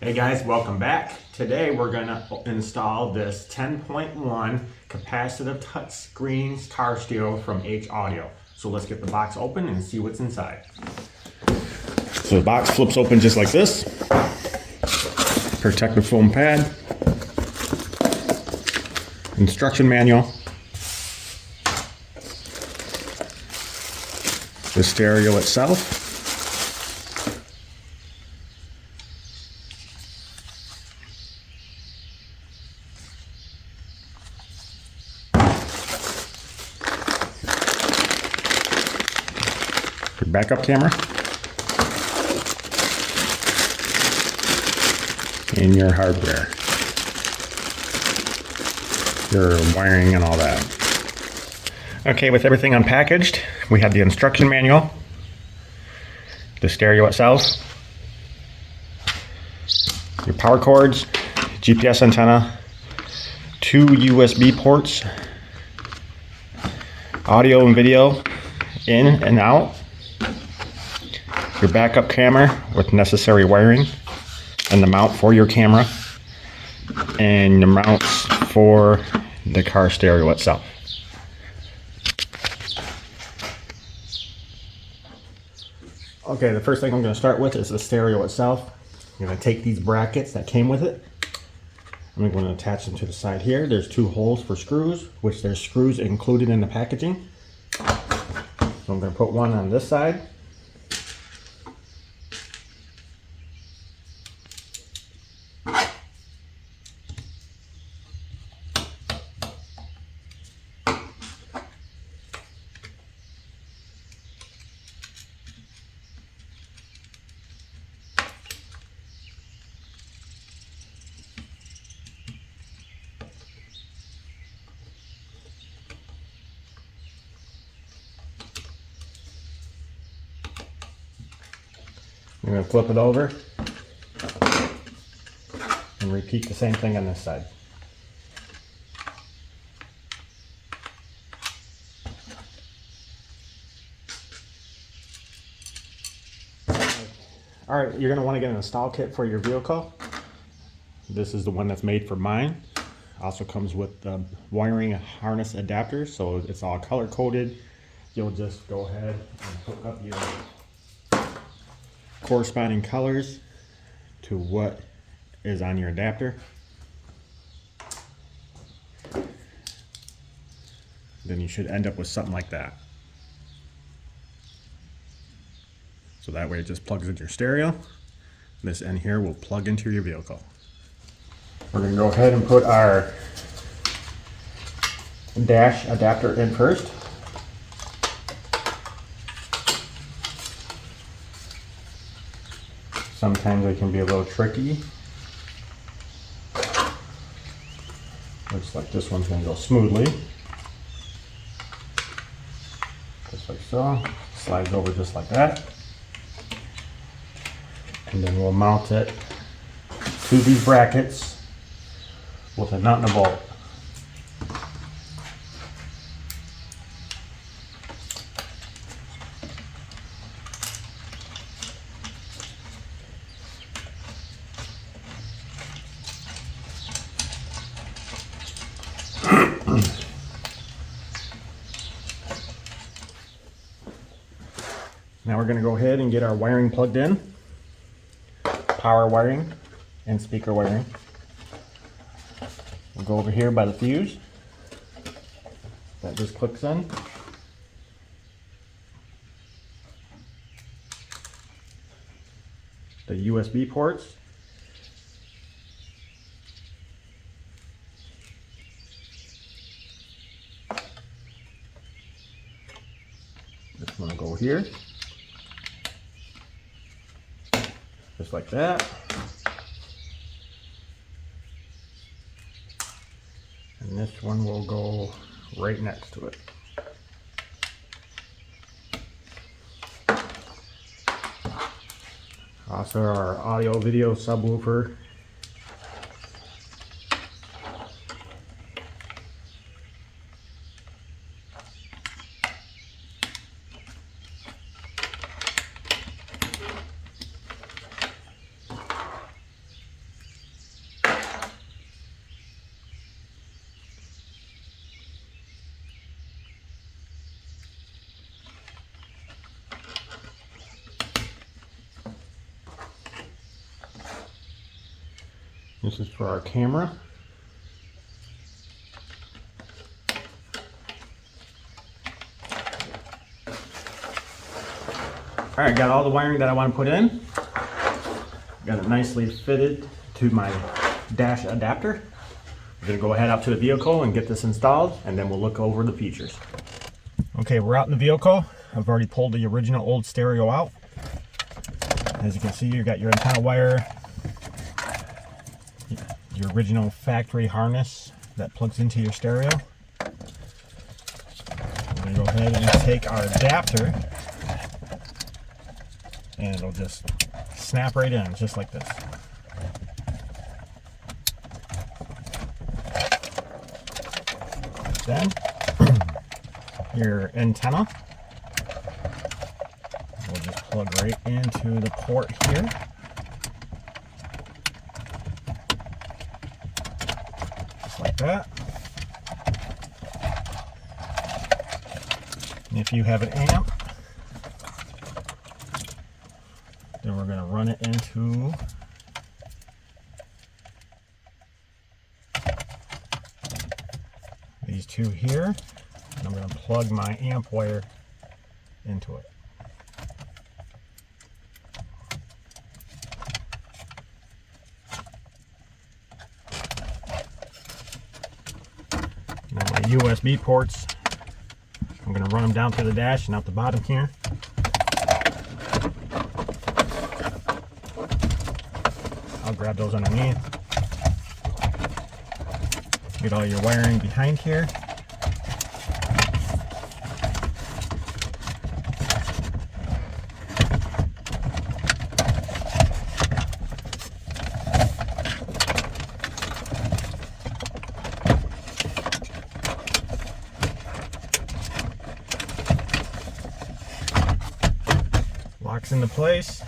Hey guys, welcome back. Today we're going to install this 10.1 capacitive touchscreen car stereo from Haudio. So let's get the box open and see what's inside. So the box flips open just like this. Protective foam pad. Instruction manual. The stereo itself. Your backup camera. And your hardware. Your wiring and all that. Okay, with everything unpackaged, we have the instruction manual, the stereo itself, your power cords, GPS antenna, 2 USB ports, audio and video in and out, your backup camera with necessary wiring, and the mount for your camera, and the mounts for the car stereo itself. Okay, the first thing I'm going to start with is the stereo itself. I'm going to take these brackets that came with it. I'm going to attach them to the side here. There's 2 holes for screws, which there's screws included in the packaging. So I'm going to put one on this side. I'm going to flip it over and repeat the same thing on this side. Alright, you're going to want to get an install kit for your vehicle. This is the one that's made for mine. Also comes with the wiring harness adapter, so it's all color coded. You'll just go ahead and hook up your corresponding colors to what is on your adapter. Then you should end up with something like that. So that way it just plugs into your stereo. This end here will plug into your vehicle. We're going to go ahead and put our dash adapter in first. Sometimes they can be a little tricky. Looks like this one's going to go smoothly. Just like so. Slides over just like that. And then we'll mount it to these brackets with a nut and a bolt. Now we're going to go ahead and get our wiring plugged in. Power wiring and speaker wiring. We'll go over here by the fuse. That just clicks in. The USB ports. This one will go here. Just like that. And this one will go right next to it. Also our audio video subwoofer. This is for our camera. All right, got all the wiring that I want to put in. Got it nicely fitted to my dash adapter. We're gonna go ahead out to the vehicle and get this installed, and then we'll look over the features. Okay, we're out in the vehicle. I've already pulled the original old stereo out. As you can see, you got your antenna wire, your original factory harness that plugs into your stereo. We're gonna go ahead and take our adapter, and it'll just snap right in, just like this. Then, your antenna will just plug right into the port here. Just like that. And if you have an amp, then we're going to run it into these two here, and I'm going to plug my amp wire into it. Now my USB ports, I'm going to run them down through the dash and out the bottom here. I'll grab those underneath. Get all your wiring behind here. Locks into place.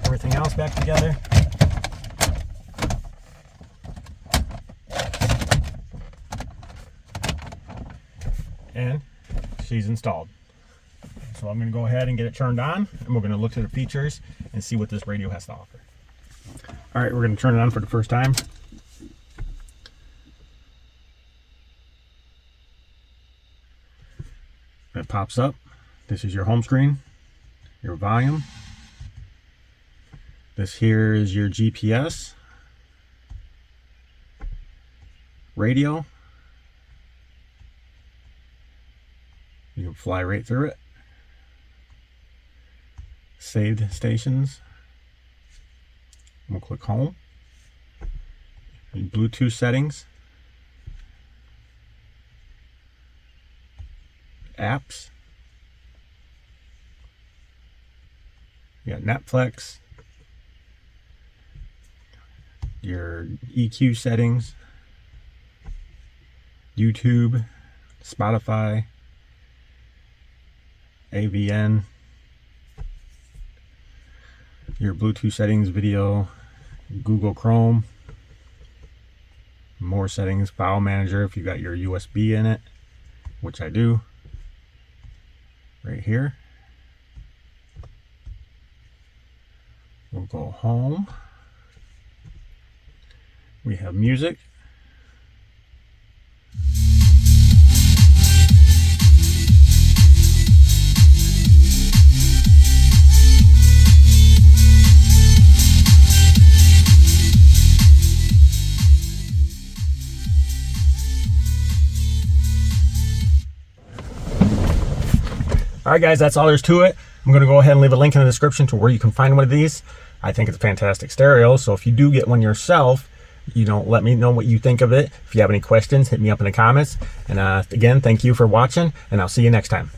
Everything else back together. And she's installed. So I'm going to go ahead and get it turned on, and we're going to look at the features and see what this radio has to offer. All right, we're going to turn it on for the first time. It pops up. This is your home screen, your volume. This here is your GPS, radio. You can fly right through it. Saved stations. We'll click home. Bluetooth settings. Apps. You got Netflix. Your EQ settings. YouTube. Spotify. AVN, your Bluetooth settings, video, Google Chrome, more settings, file manager if you got your USB in it, which I do, right here. We'll go home. We have music. Alright guys, that's all there's to it. I'm going to go ahead and leave a link in the description to where you can find one of these. I think it's a fantastic stereo, so if you do get one yourself, let me know what you think of it. If you have any questions, hit me up in the comments. And again, thank you for watching, and I'll see you next time.